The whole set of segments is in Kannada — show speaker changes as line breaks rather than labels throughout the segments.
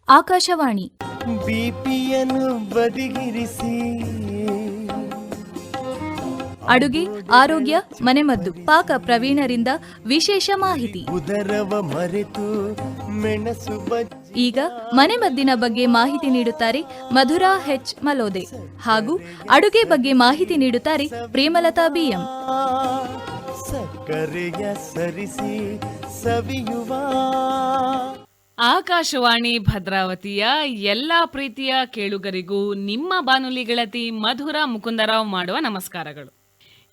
ಆಕಾಶವಾಣಿ.
ಬಿಪಿಯನ್ನು ಬದಿಗಿರಿಸಿ
ಅಡುಗೆ, ಆರೋಗ್ಯ, ಮನೆಮದ್ದು, ಪಾಕ ಪ್ರವೀಣರಿಂದ ವಿಶೇಷ ಮಾಹಿತಿ.
ಉದರವ ಮರೆತು ಮೆಣಸು
ಈಗ ಮನೆಮದ್ದಿನ ಬಗ್ಗೆ ಮಾಹಿತಿ ನೀಡುತ್ತಾರೆ ಮಧುರಾ ಹೆಚ್ ಮಲೋದೆ ಹಾಗೂ ಅಡುಗೆ ಬಗ್ಗೆ ಮಾಹಿತಿ ನೀಡುತ್ತಾರೆ ಪ್ರೇಮಲತಾ ಬಿಎಂ.
ಸಕ್ಕರೆಯ ಸರಿಸಿ ಸವಿಯುವ
ಆಕಾಶವಾಣಿ ಭದ್ರಾವತಿಯ ಎಲ್ಲಾ ಪ್ರೀತಿಯ ಕೇಳುಗರಿಗೂ ನಿಮ್ಮ ಬಾನುಲಿ ಗೆಳತಿ ಮಧುರಾ ಮುಕುಂದರಾವ್ ಮಾಡುವ ನಮಸ್ಕಾರಗಳು.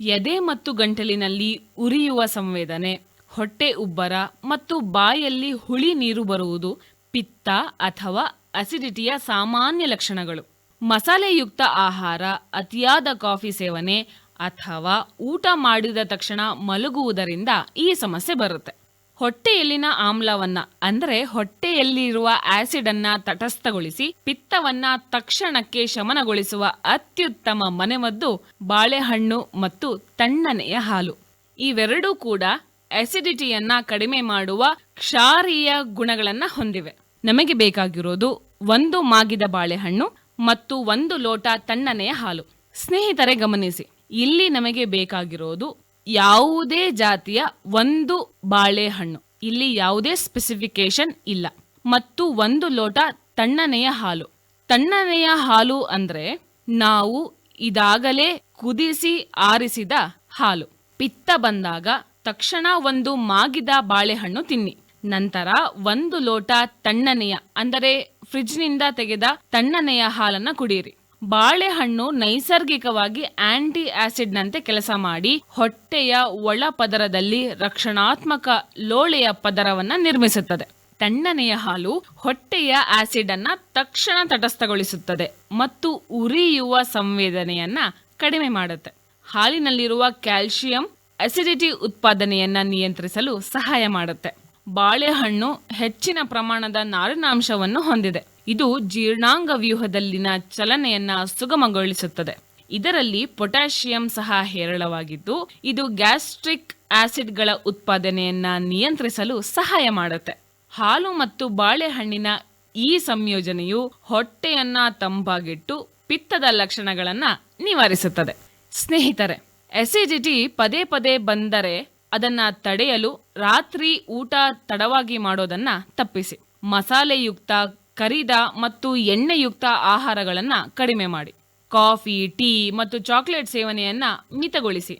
ಎದೆ ಮತ್ತು ಗಂಟಲಿನಲ್ಲಿ ಉರಿಯುವ ಸಂವೇದನೆ, ಹೊಟ್ಟೆ ಉಬ್ಬರ ಮತ್ತು ಬಾಯಲ್ಲಿ ಹುಳಿ ನೀರು ಬರುವುದು ಪಿತ್ತ ಅಥವಾ ಅಸಿಡಿಟಿಯ ಸಾಮಾನ್ಯ ಲಕ್ಷಣಗಳು. ಮಸಾಲೆಯುಕ್ತ ಆಹಾರ, ಅತಿಯಾದ ಕಾಫಿ ಸೇವನೆ ಅಥವಾ ಊಟ ಮಾಡಿದ ತಕ್ಷಣ ಮಲಗುವುದರಿಂದ ಈ ಸಮಸ್ಯೆ ಬರುತ್ತೆ. ಹೊಟ್ಟೆಯಲ್ಲಿನ ಆಮ್ಲವನ್ನ ಅಂದರೆ ಹೊಟ್ಟೆಯಲ್ಲಿರುವ ಆಸಿಡ್ ಅನ್ನ ತಟಸ್ಥಗೊಳಿಸಿ ಪಿತ್ತವನ್ನ ತಕ್ಷಣಕ್ಕೆ ಶಮನಗೊಳಿಸುವ ಅತ್ಯುತ್ತಮ ಮನೆಮದ್ದು ಬಾಳೆಹಣ್ಣು ಮತ್ತು ತಣ್ಣನೆಯ ಹಾಲು. ಇವೆರಡೂ ಕೂಡ ಅಸಿಡಿಟಿಯನ್ನ ಕಡಿಮೆ ಮಾಡುವ ಕ್ಷಾರೀಯ ಗುಣಗಳನ್ನ ಹೊಂದಿವೆ. ನಮಗೆ ಬೇಕಾಗಿರೋದು 1 ಮಾಗಿದ ಬಾಳೆಹಣ್ಣು ಮತ್ತು 1 ಲೋಟ ತಣ್ಣನೆಯ ಹಾಲು. ಸ್ನೇಹಿತರೆ ಗಮನಿಸಿ, ಇಲ್ಲಿ ನಮಗೆ ಬೇಕಾಗಿರೋದು ಯಾವುದೇ ಜಾತಿಯ 1 ಬಾಳೆಹಣ್ಣು, ಇಲ್ಲಿ ಯಾವುದೇ ಸ್ಪೆಸಿಫಿಕೇಶನ್ ಇಲ್ಲ, ಮತ್ತು 1 ಲೋಟ ತಣ್ಣನೆಯ ಹಾಲು. ತಣ್ಣನೆಯ ಹಾಲು ಅಂದ್ರೆ ನಾವು ಇದಾಗಲೇ ಕುದಿಸಿ ಆರಿಸಿದ ಹಾಲು. ಪಿತ್ತ ಬಂದಾಗ ತಕ್ಷಣ 1 ಮಾಗಿದ ಬಾಳೆಹಣ್ಣು ತಿನ್ನಿ. ನಂತರ 1 ಲೋಟ ತಣ್ಣನೆಯ ಅಂದರೆ ಫ್ರಿಡ್ಜ್ನಿಂದ ತೆಗೆದ ತಣ್ಣನೆಯ ಹಾಲನ್ನ ಕುಡಿಯಿರಿ. ಬಾಳೆಹಣ್ಣು ನೈಸರ್ಗಿಕವಾಗಿ ಆಂಟಿ ಆಸಿಡ್ನಂತೆ ಕೆಲಸ ಮಾಡಿ ಹೊಟ್ಟೆಯ ಒಳ ಪದರದಲ್ಲಿ ರಕ್ಷಣಾತ್ಮಕ ಲೋಳೆಯ ಪದರವನ್ನ ನಿರ್ಮಿಸುತ್ತದೆ. ತಣ್ಣನೆಯ ಹಾಲು ಹೊಟ್ಟೆಯ ಆಸಿಡ್ ಅನ್ನ ತಕ್ಷಣ ತಟಸ್ಥಗೊಳಿಸುತ್ತದೆ ಮತ್ತು ಉರಿಯುವ ಸಂವೇದನೆಯನ್ನ ಕಡಿಮೆ ಮಾಡುತ್ತೆ. ಹಾಲಿನಲ್ಲಿರುವ ಕ್ಯಾಲ್ಸಿಯಂ ಅಸಿಡಿಟಿ ಉತ್ಪಾದನೆಯನ್ನ ನಿಯಂತ್ರಿಸಲು ಸಹಾಯ ಮಾಡುತ್ತೆ. ಬಾಳೆಹಣ್ಣು ಹೆಚ್ಚಿನ ಪ್ರಮಾಣದ ನಾರಿನಾಂಶವನ್ನು ಹೊಂದಿದೆ. ಇದು ಜೀರ್ಣಾಂಗ ವ್ಯೂಹದಲ್ಲಿನ ಚಲನೆಯನ್ನ ಸುಗಮಗೊಳಿಸುತ್ತದೆ. ಇದರಲ್ಲಿ ಪೊಟ್ಯಾಷಿಯಂ ಸಹ ಹೇರಳವಾಗಿದ್ದು ಇದು ಗ್ಯಾಸ್ಟ್ರಿಕ್ ಆಸಿಡ್ಗಳ ಉತ್ಪಾದನೆಯನ್ನ ನಿಯಂತ್ರಿಸಲು ಸಹಾಯ ಮಾಡುತ್ತೆ. ಹಾಲು ಮತ್ತು ಬಾಳೆಹಣ್ಣಿನ ಈ ಸಂಯೋಜನೆಯು ಹೊಟ್ಟೆಯನ್ನ ತಂಪಾಗಿಟ್ಟು ಪಿತ್ತದ ಲಕ್ಷಣಗಳನ್ನ ನಿವಾರಿಸುತ್ತದೆ. ಸ್ನೇಹಿತರೆ, ಅಸಿಡಿಟಿ ಪದೇ ಪದೇ ಬಂದರೆ ಅದನ್ನ ತಡೆಯಲು ರಾತ್ರಿ ಊಟ ತಡವಾಗಿ ಮಾಡೋದನ್ನ ತಪ್ಪಿಸಿ. ಮಸಾಲೆಯುಕ್ತ, ಕರಿದ ಮತ್ತು ಎಣ್ಣೆಯುಕ್ತ ಆಹಾರಗಳನ್ನ ಕಡಿಮೆ ಮಾಡಿ. ಕಾಫಿ, ಟೀ ಮತ್ತು ಚಾಕ್ಲೇಟ್ ಸೇವನೆಯನ್ನ ಮಿತಗೊಳಿಸಿ.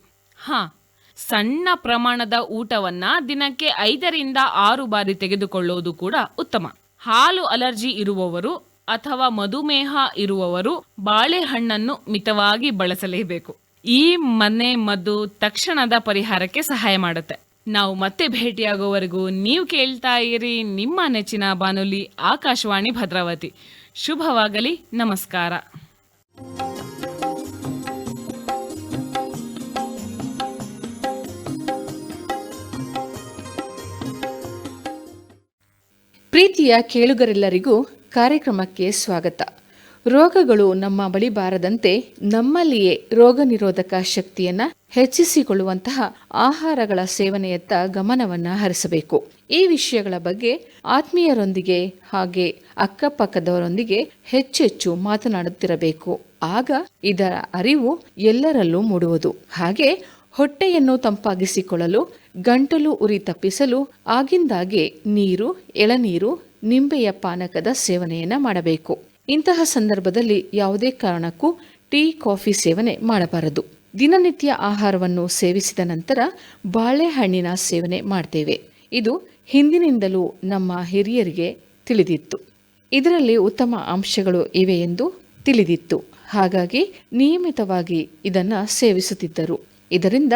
ಸಣ್ಣ ಪ್ರಮಾಣದ ಊಟವನ್ನ ದಿನಕ್ಕೆ 5ರಿಂದ 6 ಬಾರಿ ತೆಗೆದುಕೊಳ್ಳುವುದು ಕೂಡ ಉತ್ತಮ. ಹಾಲು ಅಲರ್ಜಿ ಇರುವವರು ಅಥವಾ ಮಧುಮೇಹ ಇರುವವರು ಬಾಳೆಹಣ್ಣನ್ನು ಮಿತವಾಗಿ ಬಳಸಲೇಬೇಕು. ಈ ಮನೆ ಮದ್ದು ತಕ್ಷಣದ ಪರಿಹಾರಕ್ಕೆ ಸಹಾಯ ಮಾಡುತ್ತೆ. ನಾವು ಮತ್ತೆ ಭೇಟಿಯಾಗುವವರೆಗೂ ನೀವು ಕೇಳ್ತಾ ಇರಿ ನಿಮ್ಮ ನೆಚ್ಚಿನ ಬಾನುಲಿ ಆಕಾಶವಾಣಿ ಭದ್ರಾವತಿ. ಶುಭವಾಗಲಿ. ನಮಸ್ಕಾರ.
ಪ್ರೀತಿಯ ಕೇಳುಗರೆಲ್ಲರಿಗೂ ಕಾರ್ಯಕ್ರಮಕ್ಕೆ ಸ್ವಾಗತ. ರೋಗಗಳು ನಮ್ಮ ಬಳಿ ಬಾರದಂತೆ ನಮ್ಮಲ್ಲಿಯೇ ರೋಗ ನಿರೋಧಕ ಶಕ್ತಿಯನ್ನ ಹೆಚ್ಚಿಸಿಕೊಳ್ಳುವಂತಹ ಆಹಾರಗಳ ಸೇವನೆಯತ್ತ ಗಮನವನ್ನ ಹರಿಸಬೇಕು. ಈ ವಿಷಯಗಳ ಬಗ್ಗೆ ಆತ್ಮೀಯರೊಂದಿಗೆ ಹಾಗೆ ಅಕ್ಕಪಕ್ಕದವರೊಂದಿಗೆ ಹೆಚ್ಚೆಚ್ಚು ಮಾತನಾಡುತ್ತಿರಬೇಕು. ಆಗ ಇದರ ಅರಿವು ಎಲ್ಲರಲ್ಲೂ ಮೂಡುವುದು. ಹಾಗೆ ಹೊಟ್ಟೆಯನ್ನು ತಂಪಾಗಿಸಿಕೊಳ್ಳಲು, ಗಂಟಲು ಉರಿ ತಪ್ಪಿಸಲು ಆಗಿಂದಾಗೆ ನೀರು, ಎಳನೀರು, ನಿಂಬೆಯ ಪಾನಕದ ಸೇವನೆಯನ್ನ ಮಾಡಬೇಕು. ಇಂತಹ ಸಂದರ್ಭದಲ್ಲಿ ಯಾವುದೇ ಕಾರಣಕ್ಕೂ ಟೀ, ಕಾಫಿ ಸೇವನೆ ಮಾಡಬಾರದು. ದಿನನಿತ್ಯ ಆಹಾರವನ್ನು ಸೇವಿಸಿದ ನಂತರ ಬಾಳೆಹಣ್ಣಿನ ಸೇವನೆ ಮಾಡ್ತೇವೆ. ಇದು ಹಿಂದಿನಿಂದಲೂ ನಮ್ಮ ಹಿರಿಯರಿಗೆ ತಿಳಿದಿತ್ತು. ಇದರಲ್ಲಿ ಉತ್ತಮ ಅಂಶಗಳು ಇವೆ ಎಂದು ತಿಳಿದಿತ್ತು. ಹಾಗಾಗಿ ನಿಯಮಿತವಾಗಿ ಇದನ್ನು ಸೇವಿಸುತ್ತಿದ್ದರು. ಇದರಿಂದ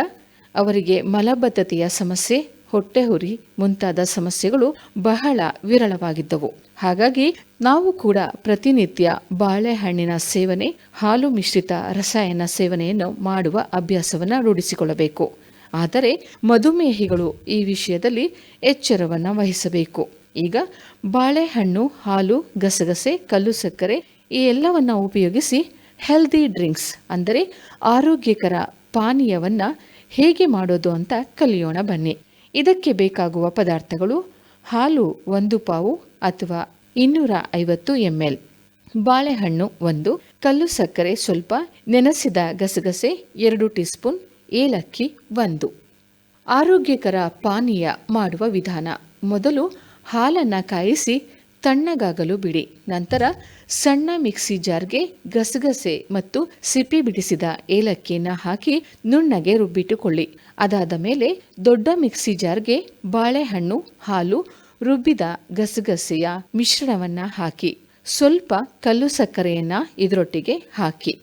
ಅವರಿಗೆ ಮಲಬದ್ಧತೆಯ ಸಮಸ್ಯೆ, ಹೊಟ್ಟೆಹುರಿ ಮುಂತಾದ ಸಮಸ್ಯೆಗಳು ಬಹಳ ವಿರಳವಾಗಿದ್ದವು. ಹಾಗಾಗಿ ನಾವು ಕೂಡ ಪ್ರತಿನಿತ್ಯ ಬಾಳೆಹಣ್ಣಿನ ಸೇವನೆ, ಹಾಲು ಮಿಶ್ರಿತ ರಸಾಯನ ಸೇವನೆಯನ್ನು ಮಾಡುವ ಅಭ್ಯಾಸವನ್ನು ರೂಢಿಸಿಕೊಳ್ಳಬೇಕು. ಆದರೆ ಮಧುಮೇಹಿಗಳು ಈ ವಿಷಯದಲ್ಲಿ ಎಚ್ಚರವನ್ನು ವಹಿಸಬೇಕು. ಈಗ ಬಾಳೆಹಣ್ಣು, ಹಾಲು, ಗಸಗಸೆ, ಕಲ್ಲು ಸಕ್ಕರೆ ಈ ಎಲ್ಲವನ್ನ ಉಪಯೋಗಿಸಿ ಹೆಲ್ದಿ ಡ್ರಿಂಕ್ಸ್ ಅಂದರೆ ಆರೋಗ್ಯಕರ ಪಾನೀಯವನ್ನ ಹೇಗೆ ಮಾಡೋದು ಅಂತ ಕಲಿಯೋಣ ಬನ್ನಿ. ಇದಕ್ಕೆ ಬೇಕಾಗುವ ಪದಾರ್ಥಗಳು: ಹಾಲು 1 ಪಾವು ಅಥವಾ 250 ml, ಬಾಳೆಹಣ್ಣು 1, ಕಲ್ಲು ಸಕ್ಕರೆ ಸ್ವಲ್ಪ, ನೆನೆಸಿದ ಗಸಗಸೆ 2 ಟೀ ಸ್ಪೂನ್, ಏಲಕ್ಕಿ 1. ಆರೋಗ್ಯಕರ ಪಾನೀಯ ಮಾಡುವ ವಿಧಾನ: ಮೊದಲು ಹಾಲನ್ನು ಕಾಯಿಸಿ ತಣ್ಣಗಾಗಲು ಬಿಡಿ. ನಂತರ ಸಣ್ಣ ಮಿಕ್ಸಿ ಜಾರ್ಗೆ ಗಸಗಸೆ ಮತ್ತು ಸಿಪ್ಪೆ ಬಿಡಿಸಿದ ಏಲಕ್ಕಿಯನ್ನು ಹಾಕಿ ನುಣ್ಣಗೆ ರುಬ್ಬಿಟ್ಟುಕೊಳ್ಳಿ. ಅದಾದ ಮೇಲೆ ದೊಡ್ಡ ಮಿಕ್ಸಿ ಜಾರ್ಗೆ ಬಾಳೆಹಣ್ಣು, ಹಾಲು, ರುಬ್ಬಿದ ಗಸಗಸೆಯ ಮಿಶ್ರಣವನ್ನು ಹಾಕಿ ಸ್ವಲ್ಪ ಕಲ್ಲು ಸಕ್ಕರೆಯನ್ನು ಇದರೊಟ್ಟಿಗೆ ಹಾಕಿ.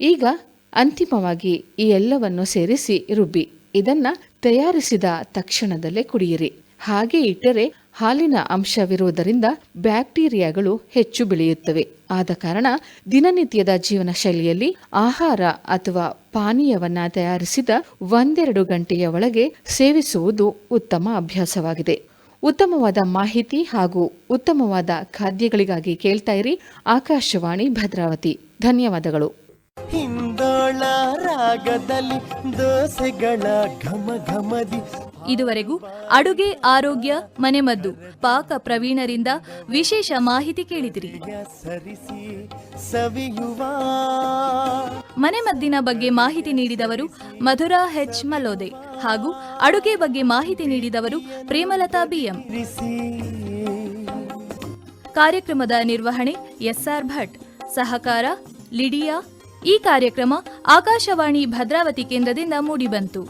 ಈಗ ಅಂತಿಮವಾಗಿ ಈ ಎಲ್ಲವನ್ನು ಸೇರಿಸಿ ರುಬ್ಬಿ ಇದನ್ನು ತಯಾರಿಸಿದ ತಕ್ಷಣದಲ್ಲೇ ಕುಡಿಯಿರಿ. ಹಾಗೆ ಇಟ್ಟರೆ ಹಾಲಿನ ಅಂಶವಿರುವುದರಿಂದ ಬ್ಯಾಕ್ಟೀರಿಯಾಗಳು ಹೆಚ್ಚು ಬೆಳೆಯುತ್ತವೆ. ಆದ ಕಾರಣ ದಿನನಿತ್ಯದ ಜೀವನ ಶೈಲಿಯಲ್ಲಿ ಆಹಾರ ಅಥವಾ ಪಾನೀಯವನ್ನು ತಯಾರಿಸಿದ 1-2 ಗಂಟೆಯ ಒಳಗೆ ಸೇವಿಸುವುದು ಉತ್ತಮ ಅಭ್ಯಾಸವಾಗಿದೆ. ಉತ್ತಮವಾದ ಮಾಹಿತಿ ಹಾಗೂ ಉತ್ತಮವಾದ ಖಾದ್ಯಗಳಿಗಾಗಿ ಕೇಳ್ತಾ ಇರಿ ಆಕಾಶವಾಣಿ ಭದ್ರಾವತಿ. ಧನ್ಯವಾದಗಳು.
ಹಿಂದೋಳ ರಾಗದಲ್ಲಿ ದೋಸೆಗಳ ಘಮ ಘಮದಿ.
ಇದುವರೆಗೂ ಅಡುಗೆ, ಆರೋಗ್ಯ, ಮನೆಮದ್ದು, ಪಾಕ ಪ್ರವೀಣರಿಂದ ವಿಶೇಷ ಮಾಹಿತಿ ಕೇಳಿದಿರಿ.
ಸರಿಸಿ ಸವಿಯುವ
ಮನೆಮದ್ದಿನ ಬಗ್ಗೆ ಮಾಹಿತಿ ನೀಡಿದವರು ಮಧುರಾ ಹೆಚ್ ಮಲೋದೆ ಹಾಗೂ ಅಡುಗೆ ಬಗ್ಗೆ ಮಾಹಿತಿ ನೀಡಿದವರು ಪ್ರೇಮಲತಾ ಬಿಎಂ. ಕಾರ್ಯಕ್ರಮದ ನಿರ್ವಹಣೆ ಎಸ್ಆರ್ ಭಟ್, ಸಹಕಾರ ಲಿಡಿಯಾ. ಈ ಕಾರ್ಯಕ್ರಮ ಆಕಾಶವಾಣಿ ಭದ್ರಾವತಿ ಕೇಂದ್ರದಿಂದ ಮೂಡಿಬಂತು.